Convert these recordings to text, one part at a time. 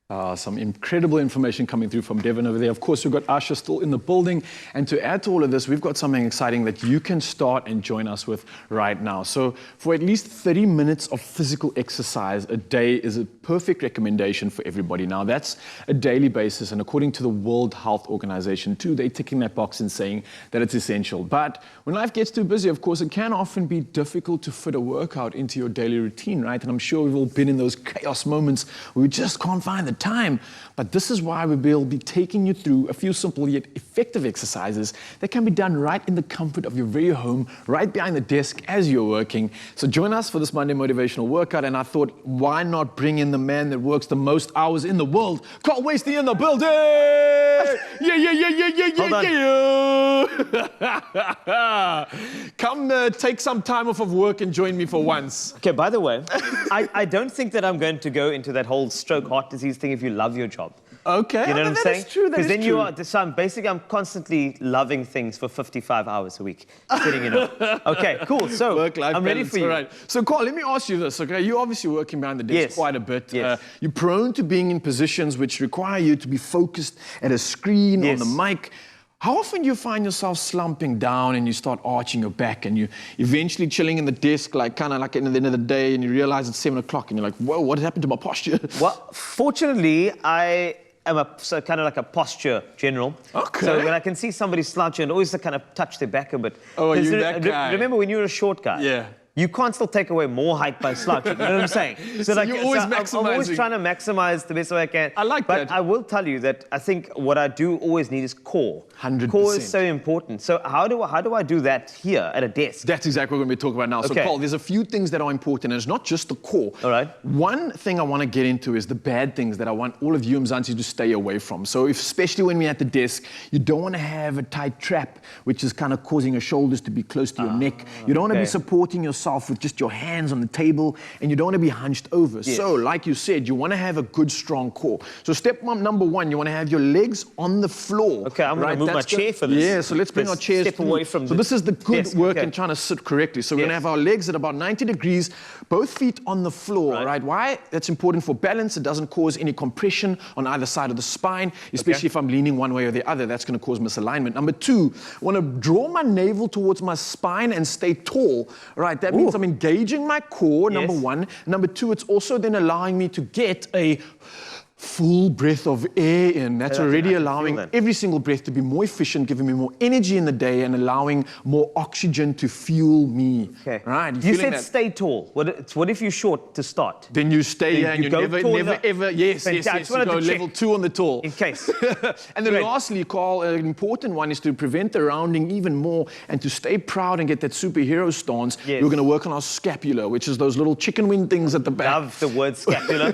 Some incredible information coming through from Devon over there. Of course, we've got Asha still in the building. And to add to all of this, we've got something exciting that you can start and join us with right now. So for at least 30 minutes of physical exercise a day is a perfect recommendation for everybody. Now, that's a daily basis. And according to the World Health Organization, too, they're ticking that box and saying that it's essential. But when life gets too busy, of course, it can often be difficult to fit a workout into your daily routine, right? And I'm sure we've all been in those chaos moments where we just can't find the time. But this is why we will be taking you through a few simple yet effective exercises that can be done right in the comfort of your very home, right behind the desk as you're working. So join us for this Monday motivational workout. And I thought, why not bring in the man that works the most hours in the world? Carl Wasty in the building! Yeah. Come take some time off of work and join me for once. Okay, by the way, I don't think that I'm going to go into that whole stroke heart disease thing if you love your job. Okay, you know what I'm saying? That is true. Because then you are, so I'm constantly loving things for 55 hours a week, sitting in it. Okay, cool. So work-life I'm ready balance, for you. All right. So, Carl, let me ask you this. Okay, you're obviously working behind the desk quite a bit. Yes. You're prone to being in positions which require you to be focused at a screen on the mic. How often do you find yourself slumping down and you start arching your back and you eventually chilling in the desk, like kind of like at the end of the day, and you realize it's 7 o'clock and you're like, whoa, what happened to my posture? Well, fortunately, I am kind of like a posture general. Okay. So when I can see somebody slouching, I always kind of touch their back a bit. Oh, are you that guy? Remember when you were a short guy? Yeah. You can't still take away more height by slouching. You know what I'm saying? So like, you're always maximizing. I'm always trying to maximize the best way I can. I like that. But I will tell you that I think what I do always need is core. 100%. Core is so important. So how do I do that here at a desk? That's exactly what we're going to be talking about now. So, Carl, there's a few things that are important, and it's not just the core. All right. One thing I want to get into is the bad things that I want all of you Mzansi to stay away from. So especially when we're at the desk, you don't want to have a tight trap, which is kind of causing your shoulders to be close to your neck. You don't want to be supporting yourself with just your hands on the table, and you don't want to be hunched over. Yes. So, like you said, you want to have a good, strong core. So step number one, you want to have your legs on the floor. Okay, I'm going to move my chair for this. Yeah, so let's bring our chairs step away from So this is the good desk. work in trying to sit correctly. So we're going to have our legs at about 90 degrees, both feet on the floor, right? Why? That's important for balance. It doesn't cause any compression on either side of the spine, especially if I'm leaning one way or the other. That's going to cause misalignment. Number two, I want to draw my navel towards my spine and stay tall, right? That means I'm engaging my core, number one. Number two, it's also then allowing me to get a full breath of air in. That's already allowing every single breath to be more efficient, giving me more energy in the day and allowing more oxygen to fuel me. Okay. Right? You said stay tall. What if you're short to start? Then you stay and you never ever, yes, you go level 2 on the tall. In case. And then lastly, Carl, an important one is to prevent the rounding even more and to stay proud and get that superhero stance. We're going to work on our scapula, which is those little chicken wing things at the back. Love the word scapula.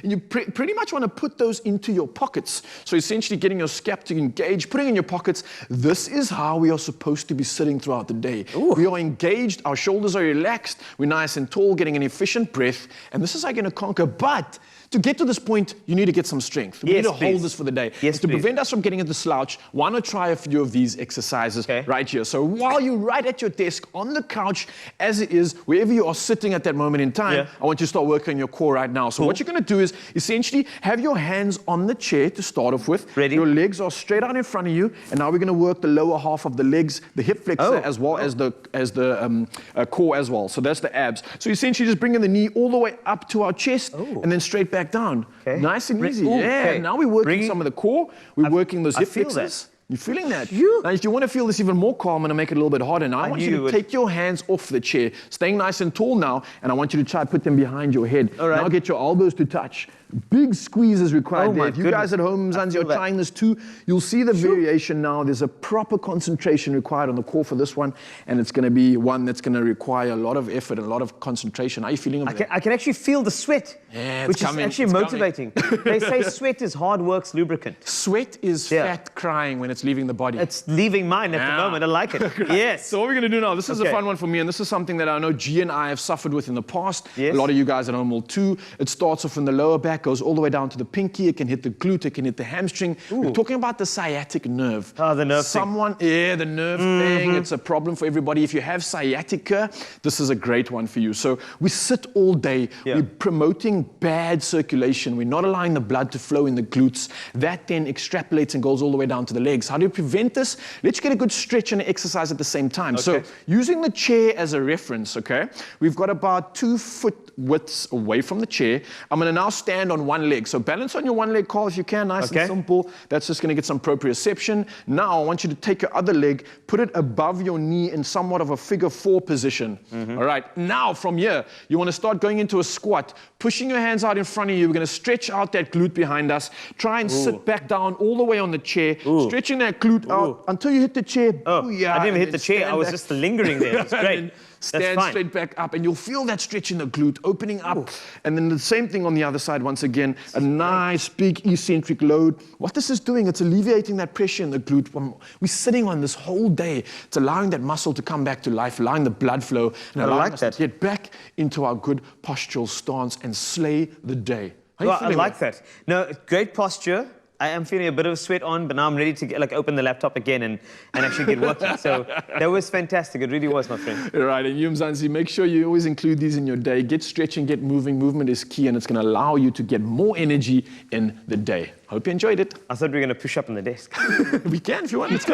And you pretty much want to put those into your pockets. So essentially getting your scap to engage, putting in your pockets. This is how we are supposed to be sitting throughout the day. We are engaged, our shoulders are relaxed, we're nice and tall, getting an efficient breath, and this is how you're going to conquer. But to get to this point, you need to get some strength. We need to hold this for the day. To prevent us from getting into slouch, why not try a few of these exercises right here? So while you're right at your desk, on the couch, as it is, wherever you are sitting at that moment in time, I want you to start working on your core right now. So what you're going to do is essentially have your hands on the chair to start off with. Ready? Your legs are straight out in front of you, and now we're going to work the lower half of the legs, the hip flexor as well as the core as well. So that's the abs. So essentially just bringing the knee all the way up to our chest and then straight back down. Nice and easy. Now we're working some of the core. We're working those hip flexors. You're feeling that? Now, if you want to feel this even more calm, I'm going to make it a little bit harder. Now, I want you to take your hands off the chair, staying nice and tall now, and I want you to try to put them behind your head. Now get your elbows to touch. Big squeeze is required there. If you guys at home, Mzansi, are trying this too, you'll see the variation now. There's a proper concentration required on the core for this one, and it's going to be one that's going to require a lot of effort and a lot of concentration. How are you feeling about it? I can actually feel the sweat, which is actually motivating. They say sweat is hard work's lubricant. Sweat is fat crying when it's it's leaving the body. It's leaving mine at the moment. I like it. Yes. So what we're going to do now, this is a fun one for me, and this is something that I know G and I have suffered with in the past. Yes. A lot of you guys at home will too. It starts off in the lower back, goes all the way down to the pinky. It can hit the glute, it can hit the hamstring. We're talking about the sciatic nerve. Oh, the nerve thing. The nerve thing. It's a problem for everybody. If you have sciatica, this is a great one for you. So we sit all day. We're promoting bad circulation. We're not allowing the blood to flow in the glutes. That then extrapolates and goes all the way down to the legs. How do you prevent this? Let's get a good stretch and exercise at the same time. So using the chair as a reference, we've got about 2 foot widths away from the chair. I'm going to now stand on one leg. So balance on your one leg, Carl, if you can, nice and simple. That's just going to get some proprioception. Now I want you to take your other leg, put it above your knee in somewhat of a figure 4 position. All right, now from here, you want to start going into a squat, pushing your hands out in front of you. We're going to stretch out that glute behind us. Try and sit back down all the way on the chair, stretching that glute out until you hit the chair. I didn't even hit the chair. I was just lingering there. It's great. Stand straight back up, and you'll feel that stretch in the glute opening up. And then the same thing on the other side, once again, a nice big eccentric load. What this is doing, it's alleviating that pressure in the glute. We're sitting on this whole day. It's allowing that muscle to come back to life, allowing the blood flow, and allowing us to get back into our good postural stance and slay the day. I like that. No, great posture. I am feeling a bit of a sweat on, but now I'm ready to get, open the laptop again and actually get working. So that was fantastic. It really was, my friend. Right, and you, Mzansi, make sure you always include these in your day. Get stretching, get moving. Movement is key, and it's going to allow you to get more energy in the day. Hope you enjoyed it. I thought we were going to push up on the desk. We can if you want. Let's go.